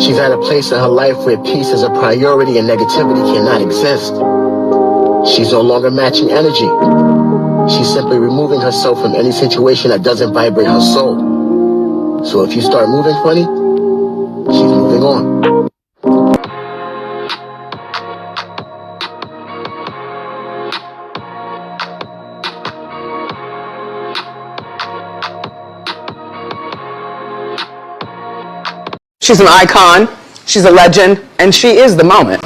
She's at a place in her life where peace is a priority and negativity cannot exist. She's no longer matching energy. She's simply removing herself from any situation that doesn't vibrate her soul. So if you start moving funny, she's moving on. She's an icon, she's a legend, and she is the moment.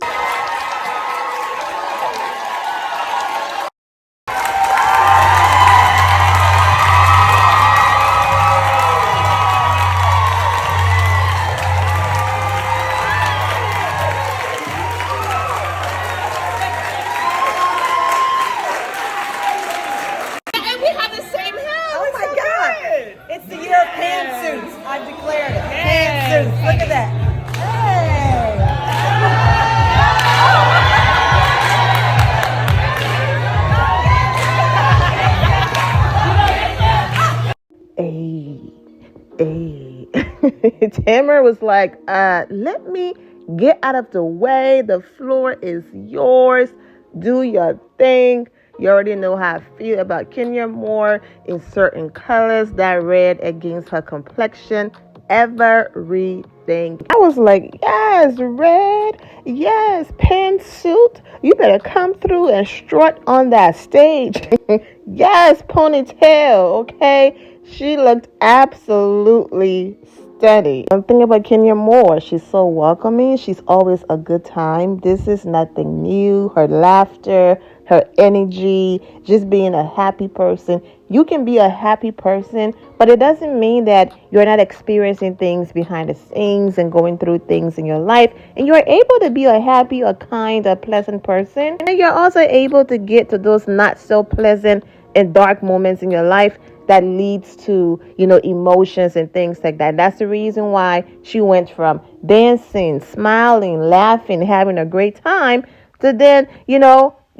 It's the year of pantsuits. I've declared it. Pantsuits. Look at that. Hey. Tamron was like, let me get out of the way. The floor is yours. Do your thing. You already know how I feel about Kenya Moore in certain colors. That red against her complexion. Everything. I was like, yes, red. Yes, pantsuit. You better come through and strut on that stage. Yes, ponytail. Okay. She looked absolutely stunning. One thing about Kenya Moore, she's so welcoming. She's always a good time. This is nothing new. Her laughter, her energy, just being a happy person. You can be a happy person, but it doesn't mean that you're not experiencing things behind the scenes and going through things in your life. And you're able to be a happy, a kind, a pleasant person. And you're also able to get to those not so pleasant and dark moments in your life that leads to, emotions and things like that. That's the reason why she went from dancing, smiling, laughing, having a great time to then,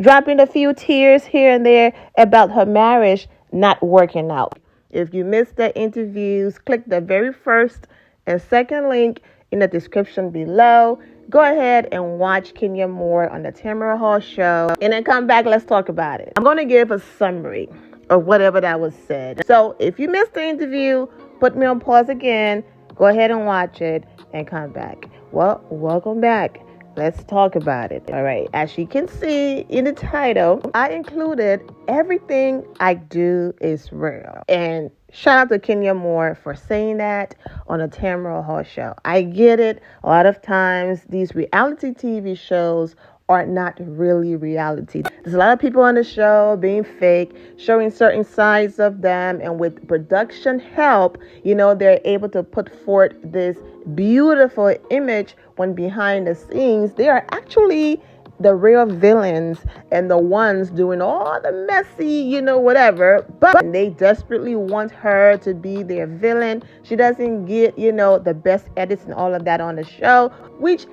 dropping a few tears here and there about her marriage not working out. If you missed the interviews, click the very first and second link in the description below. Go ahead and watch Kenya Moore on the Tamron Hall show and then come back. Let's talk about it. I'm going to give a summary or whatever that was said. So if you missed the interview, put me on pause again, go ahead and watch it and come back. Well, welcome back. Let's talk about it. All right. As you can see in the title, I included everything I do is real. And shout out to Kenya Moore for saying that on the Tamron Hall show. I get it. A lot of times these reality TV shows are not really reality. There's a lot of people on the show being fake, showing certain sides of them, and with production help, they're able to put forth this beautiful image when behind the scenes they are actually the real villains and the ones doing all the messy, whatever, but they desperately want her to be their villain. She doesn't get, the best edits and all of that on the show, which,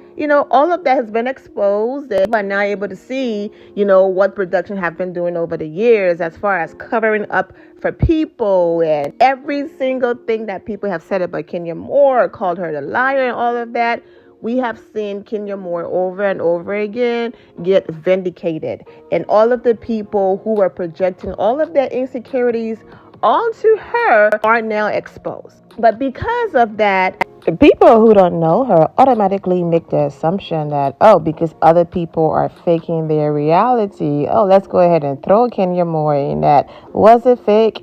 all of that has been exposed. They are now able to see, what production have been doing over the years as far as covering up for people and every single thing that people have said about Kenya Moore, called her the liar and all of that. We have seen Kenya Moore over and over again get vindicated. And all of the people who are projecting all of their insecurities onto her are now exposed. But because of that, people who don't know her automatically make the assumption that, because other people are faking their reality, let's go ahead and throw Kenya Moore in that. Was it fake?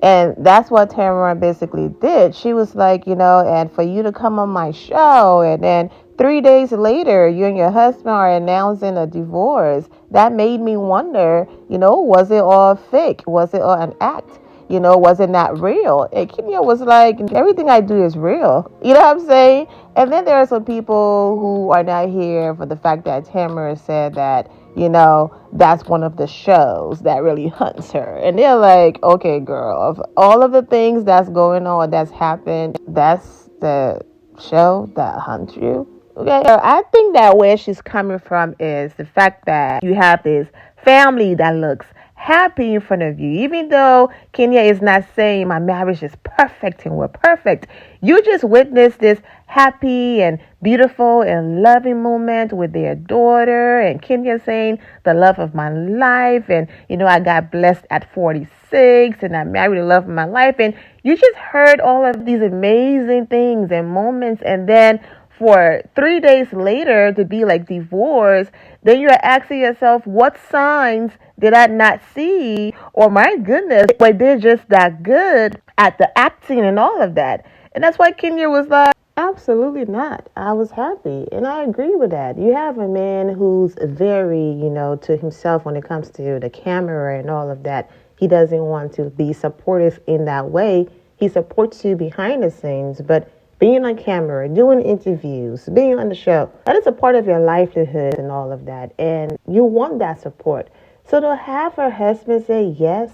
And that's what Tamron basically did. She was like, and for you to come on my show and then 3 days later, you and your husband are announcing a divorce. That made me wonder, was it all fake? Was it all an act? Was it not real? And Kenya was like, everything I do is real. You know what I'm saying? And then there are some people who are not here for the fact that Tamron said that, that's one of the shows that really hunts her. And they're like, okay, girl, of all of the things that's going on, that's happened, that's the show that hunts you. Okay, so I think that where she's coming from is the fact that you have this family that looks happy in front of you. Even though Kenya is not saying my marriage is perfect and we're perfect, you just witnessed this happy and beautiful and loving moment with their daughter, and Kenya saying the love of my life, and I got blessed at 46 and I married the love of my life, and you just heard all of these amazing things and moments, and then for 3 days later to be like divorced, then you're asking yourself, what signs did I not see? Or my goodness, were they just that good at the acting and all of that? And that's why Kenya was like, absolutely not. I was happy. And I agree with that. You have a man who's very, to himself when it comes to the camera and all of that. He doesn't want to be supportive in that way. He supports you behind the scenes, but being on camera, doing interviews, being on the show, that is a part of your livelihood and all of that. And you want that support. So to have her husband say, yes,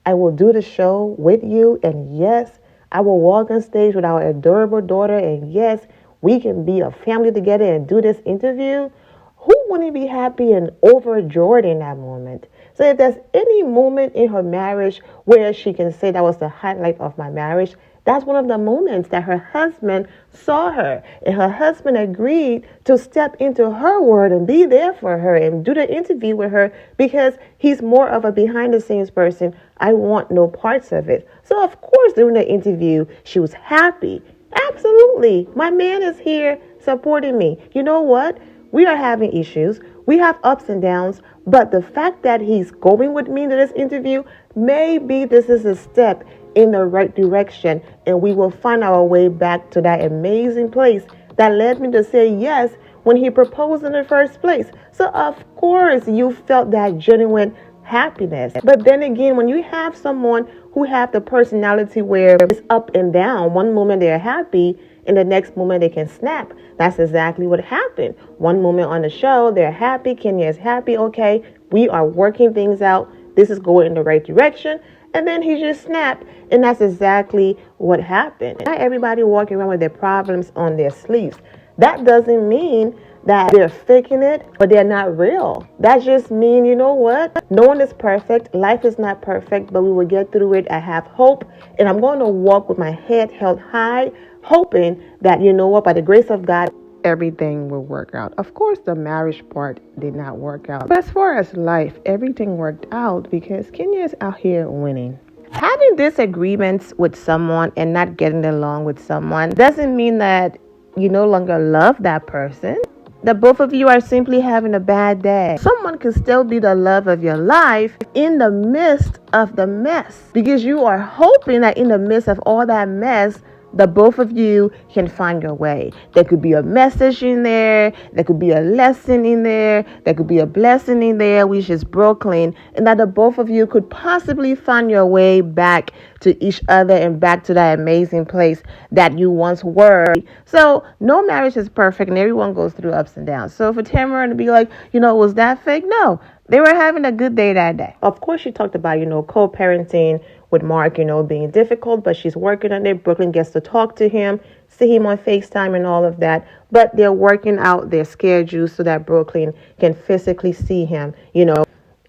I will do the show with you, and yes, I will walk on stage with our adorable daughter, and yes, we can be a family together and do this interview, who wouldn't be happy and overjoyed in that moment? So if there's any moment in her marriage where she can say that was the highlight of my marriage, that's one of the moments that her husband saw her, and her husband agreed to step into her world and be there for her and do the interview with her, because he's more of a behind the scenes person. I want no parts of it. So of course, during the interview, she was happy. Absolutely. My man is here supporting me. You know what? We are having issues. We have ups and downs, but the fact that he's going with me to this interview, maybe this is a step in the right direction, and we will find our way back to that amazing place that led me to say yes when he proposed in the first place. So of course you felt that genuine happiness. But then again, when you have someone who have the personality where it's up and down, one moment they're happy and the next moment they can snap. That's exactly what happened. One moment on the show, they're happy, Kenya is happy, okay, we are working things out, this is going in the right direction. And then he just snapped, and that's exactly what happened. Not everybody walking around with their problems on their sleeves. That doesn't mean that they're faking it, but they're not real. That just means, you know what? No one is perfect. Life is not perfect, but we will get through it. I have hope, and I'm going to walk with my head held high, hoping that, you know what, by the grace of God, everything will work out. Of course, the marriage part did not work out. But as far as life, everything worked out because Kenya is out here winning. Having disagreements with someone and not getting along with someone doesn't mean that you no longer love that person. That both of you are simply having a bad day. Someone can still be the love of your life in the midst of the mess, because you are hoping that in the midst of all that mess, the both of you can find your way. There could be a message in there. There could be a lesson in there. There could be a blessing in there, which is Brooklyn, and that the both of you could possibly find your way back to each other and back to that amazing place that you once were. So no marriage is perfect, and everyone goes through ups and downs. So for Tamron to be like, was that fake? No, they were having a good day that day. Of course, she talked about, co-parenting with Mark, being difficult, but she's working on it. Brooklyn gets to talk to him, see him on FaceTime and all of that. But they're working out their schedules so that Brooklyn can physically see him,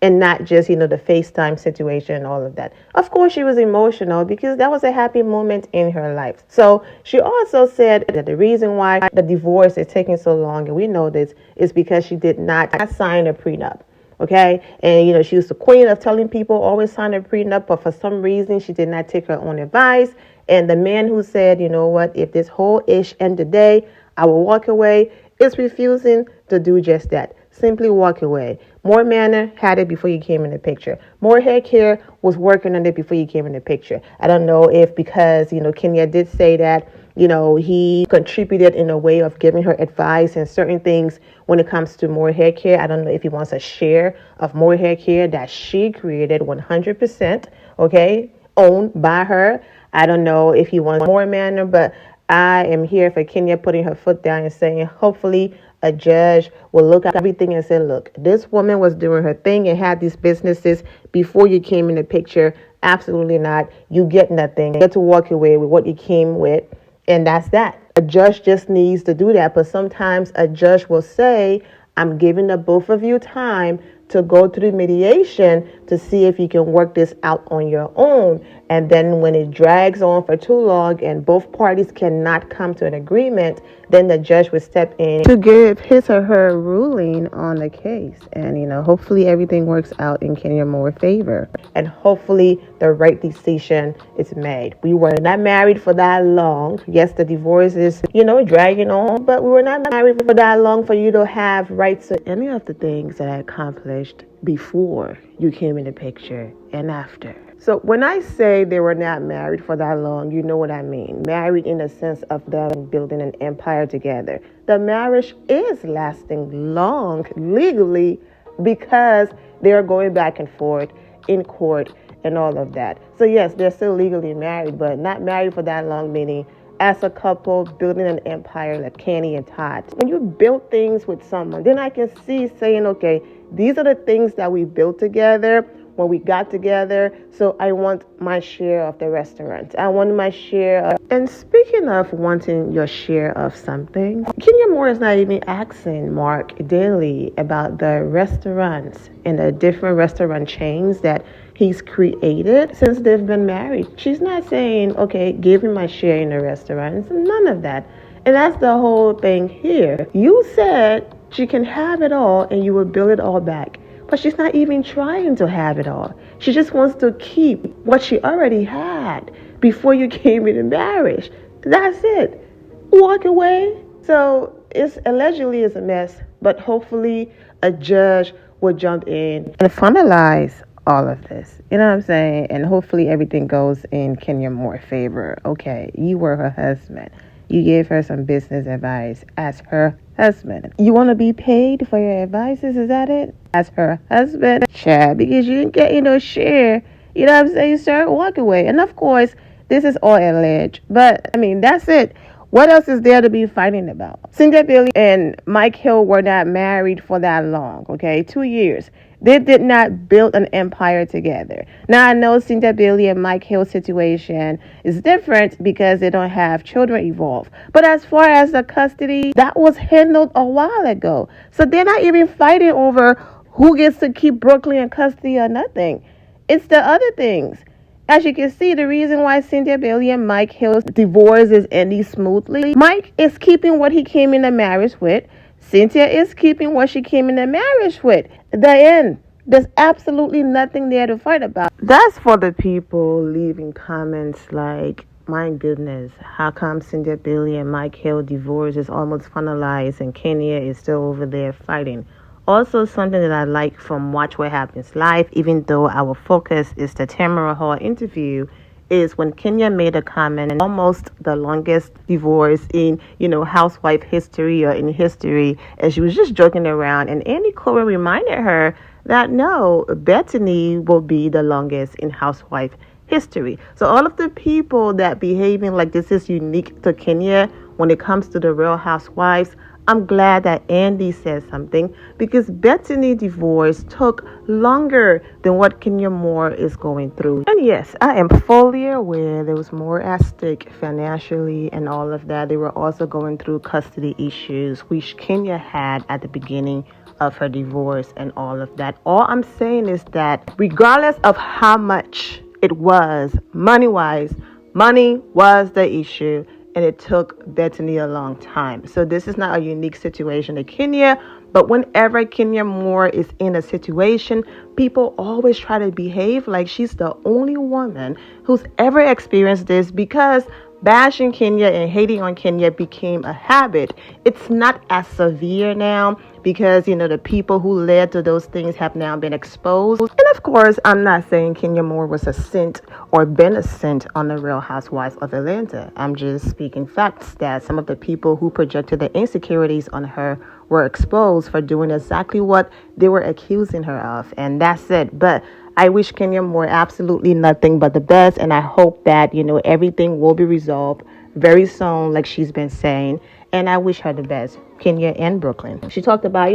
and not just, the FaceTime situation and all of that. Of course, she was emotional because that was a happy moment in her life. So she also said that the reason why the divorce is taking so long, and we know this, is because she did not sign a prenup. Okay. And, she was the queen of telling people always sign a prenup, but for some reason she did not take her own advice. And the man who said, you know what, if this whole ish end today, I will walk away, is refusing to do just that. Simply walk away. More Manor had it before you came in the picture. More Hair Care was working on it before you came in the picture. I don't know if because, Kenya did say that, he contributed in a way of giving her advice and certain things when it comes to More Hair Care. I don't know if he wants a share of More Hair Care that she created 100%, okay, owned by her. I don't know if he wants more Manor, but I am here for Kenya putting her foot down and saying, hopefully a judge will look at everything and say, look, this woman was doing her thing and had these businesses before you came in the picture. Absolutely not. You get nothing. You get to walk away with what you came with. And that's that. A judge just needs to do that. But sometimes a judge will say, I'm giving the both of you time to go through mediation to see if you can work this out on your own. And then when it drags on for too long and both parties cannot come to an agreement, then the judge would step in to give his or her ruling on the case. And, hopefully everything works out in Kenya Moore's favor. And hopefully the right decision is made. We were not married for that long. Yes, the divorce is, dragging on, but we were not married for that long for you to have rights to any of the things that I accomplished before you came in the picture and after. So when I say they were not married for that long, you know what I mean. Married in the sense of them building an empire together. The marriage is lasting long legally because they're going back and forth in court and all of that. So yes, they're still legally married, but not married for that long, meaning as a couple building an empire like Kenny and Todd. When you build things with someone, then I can see saying, okay, these are the things that we built together when we got together. So I want my share of the restaurant. I want my share of... And speaking of wanting your share of something, Kenya Moore is not even asking Mark Daly about the restaurants and the different restaurant chains that he's created since they've been married. She's not saying, okay, give me my share in the restaurants. None of that. And that's the whole thing here. You said she can have it all and you will build it all back. But she's not even trying to have it all. She just wants to keep what she already had before you came into marriage. That's it. Walk away. So it's allegedly is a mess, but hopefully a judge will jump in and finalize all of this. You know what I'm saying? And hopefully everything goes in Kenya Moore's favor. Okay, you were her husband. You gave her some business advice as her husband. You want to be paid for your advices? Is that it? As her husband? Chad, because you didn't get no share. You know what I'm saying, sir? Walk away. And of course, this is all alleged. But, that's it. What else is there to be fighting about? Cynthia Bailey and Mike Hill were not married for that long, okay? 2 years. They did not build an empire together. Now, I know Cynthia Bailey and Mike Hill's situation is different because they don't have children involved. But as far as the custody, that was handled a while ago. So they're not even fighting over who gets to keep Brooklyn in custody or nothing. It's the other things. As you can see, the reason why Cynthia Bailey and Mike Hill's divorce is ending smoothly, Mike is keeping what he came in the marriage with. Cynthia is keeping what she came in the marriage with. The end. There's absolutely nothing there to fight about. That's for the people leaving comments like, my goodness, how come Cynthia Bailey and Mike Hill divorce is almost finalized and Kenya is still over there fighting? Also, something that I like from Watch What Happens Live, even though our focus is the Tamron Hall interview, is when Kenya made a comment, almost the longest divorce in, housewife history or in history, and she was just joking around. And Andy Cohen reminded her that no, Bethany will be the longest in housewife history. So all of the people that behaving like this is unique to Kenya when it comes to the Real Housewives, I'm glad that Andy said something because Bethany's divorce took longer than what Kenya Moore is going through. And yes, I am fully aware there was more at stake financially and all of that. They were also going through custody issues, which Kenya had at the beginning of her divorce and all of that. All I'm saying is that regardless of how much it was, money-wise, money was the issue. And it took Bethany a long time. So this is not a unique situation to Kenya. But whenever Kenya Moore is in a situation, people always try to behave like she's the only woman who's ever experienced this because bashing Kenya and hating on Kenya became a habit. It's not as severe now because, the people who led to those things have now been exposed. And of course, I'm not saying Kenya Moore was a saint or been a saint on the Real Housewives of Atlanta. I'm just speaking facts that some of the people who projected the insecurities on her were exposed for doing exactly what they were accusing her of. And that's it. But I wish Kenya Moore absolutely nothing but the best. And I hope that, everything will be resolved very soon, like she's been saying. And I wish her the best, Kenya and Brooklyn. She talked about,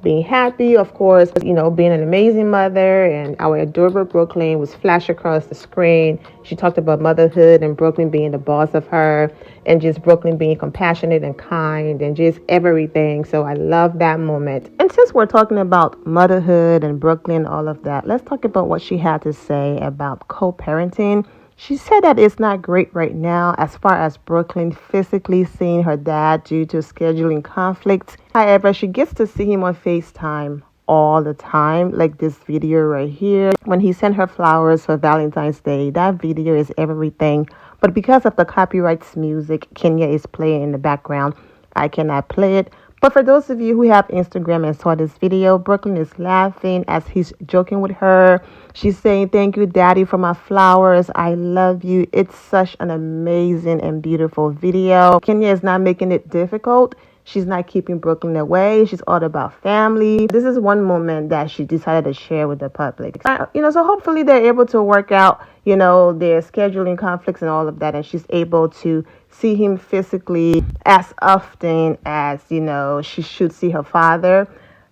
being happy, of course, being an amazing mother, and our adorable Brooklyn was flashed across the screen. She talked about motherhood and Brooklyn being the boss of her, and just Brooklyn being compassionate and kind and just everything. So I love that moment. And since we're talking about motherhood and Brooklyn, all of that, let's talk about what she had to say about co-parenting. She said that it's not great right now as far as Brooklyn physically seeing her dad due to scheduling conflicts. However, she gets to see him on FaceTime all the time, like this video right here. When he sent her flowers for Valentine's Day, that video is everything. But because of the copyrights music Kenya is playing in the background, I cannot play it. But for those of you who have Instagram and saw this video, Brooklyn is laughing as he's joking with her. She's saying, "Thank you, Daddy, for my flowers. I love you." It's such an amazing and beautiful video. Kenya is not making it difficult. She's not keeping Brooklyn away. She's all about family. This is one moment that she decided to share with the public. So hopefully they're able to work out, their scheduling conflicts and all of that. And she's able to see him physically as often as, she should see her father.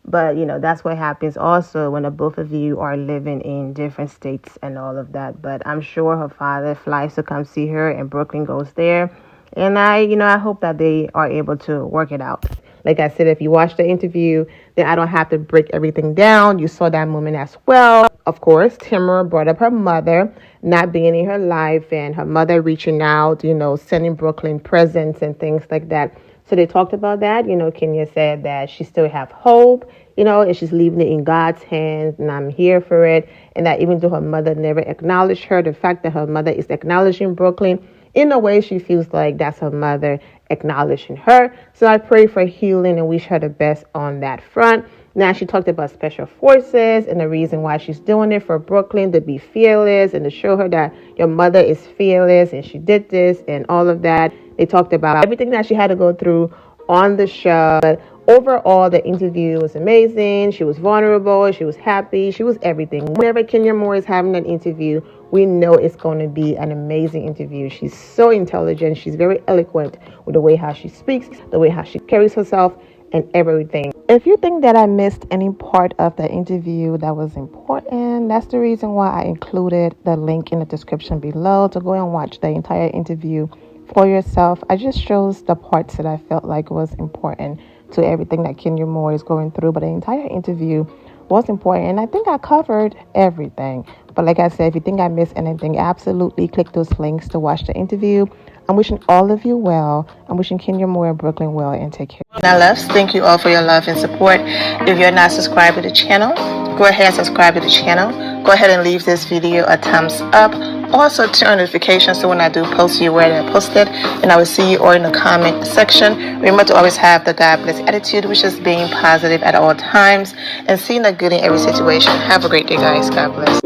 But, that's what happens also when the both of you are living in different states and all of that. But I'm sure her father flies to come see her and Brooklyn goes there. And I hope that they are able to work it out. Like I said, if you watch the interview, then I don't have to break everything down. You saw that moment as well. Of course, Tamron brought up her mother not being in her life and her mother reaching out, sending Brooklyn presents and things like that. So they talked about that. Kenya said that she still have hope, and she's leaving it in God's hands, and I'm here for it. And that even though her mother never acknowledged her, the fact that her mother is acknowledging Brooklyn, in a way, she feels like that's her mother acknowledging her. So I pray for healing and wish her the best on that front. Now, she talked about special forces and the reason why she's doing it for Brooklyn, to be fearless and to show her that your mother is fearless and she did this and all of that. They talked about everything that she had to go through on the show. But overall, the interview was amazing. She was vulnerable. She was happy. She was everything. Whenever Kenya Moore is having an interview, we know it's going to be an amazing interview. She's so intelligent. She's very eloquent with the way how she speaks, the way how she carries herself, and everything. If you think that I missed any part of the interview that was important, that's the reason why I included the link in the description below to go and watch the entire interview for yourself. I just chose the parts that I felt like was important to everything that Kenya Moore is going through, but the entire interview was important, and I think I covered everything. But like I said, if you think I missed anything, absolutely click those links to watch the interview. I'm wishing all of you well. I'm wishing Kenya Moore and Brooklyn well, and take care. Now, loves, thank you all for your love and support. If you're not subscribed to the channel, go ahead and subscribe to the channel. Go ahead and leave this video a thumbs up. Also, turn on notifications so when I do post, you're aware that I posted. And I will see you all in the comment section. Remember to always have the God bless attitude, which is being positive at all times and seeing the good in every situation. Have a great day, guys. God bless.